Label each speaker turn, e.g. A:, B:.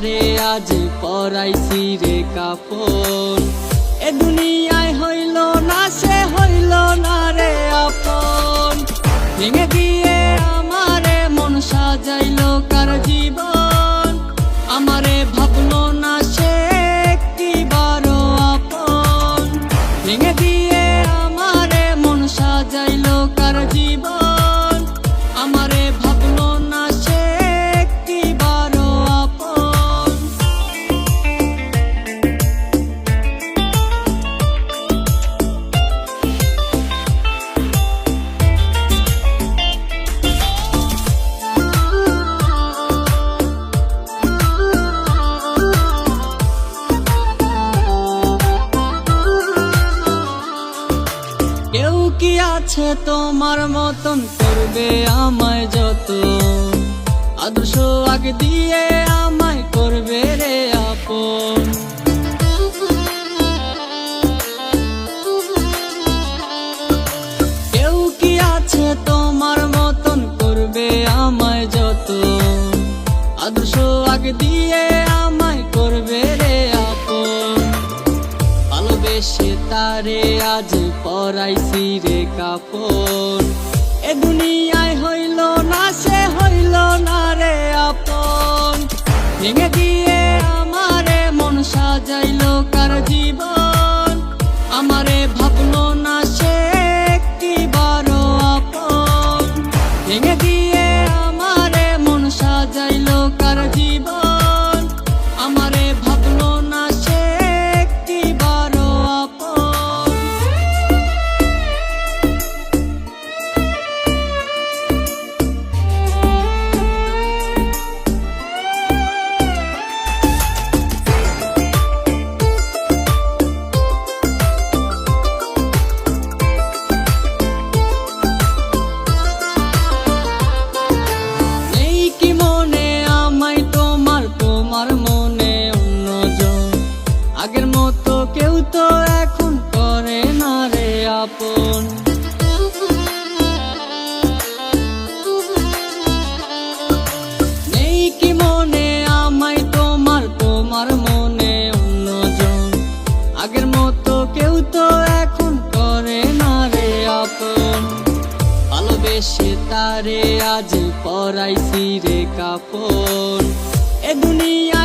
A: তারে আজ পরাইছি রে কাপন। এ দুনিয়ায় হইল না সে হইল না রে আপন। ভেঙে দিয়ে আমারে মন সাজাইলো কার জীবন, আমারে ভাবলো না সে একটিবারও আপন। ভেঙে দিয়ে আমারে মন সাজাইলো কার জীবন, আমারে ভাবলো না সে একটিবারও আপন। কেউ কি আছে তোমার মতন করবে আমায় যতন, আদর্শ আগে দিয়ে আমায় করবে রে আপন। কেউ কি আছে তোমার মতন করবে আমায় যতন, আদর্শ আগে দিয়ে আমায় করবে রে আপন। ভালোবেসে তারে আজ পরাইছি রে কাপন। এ দুনিয়ায় হইল না সে হইল না রে আপন। ভেঙে দিয়ে আমারে মন সাজাইলো কার জীবন, আমারে ভাবলো না সে একটিবারও আপন। ভেঙে দিয়ে আমারে মন সাজাইলো কার জীবন, আমারে ভাবলো না সে একটিবারও আপন। নেই কি মনে আমায় তোমার, তোমার মনে অন্যজন। আগের মতো কেউ তো এখন করে না রে আপন। নেই কি মনে আমায় তোমার, তোমার মনে অন্যজন। আগের মতো কেউ তো এখন করে না রে আপন। ভালোবেসে তারে আজ পরাইছি রে কাপন। এ দুনিয়া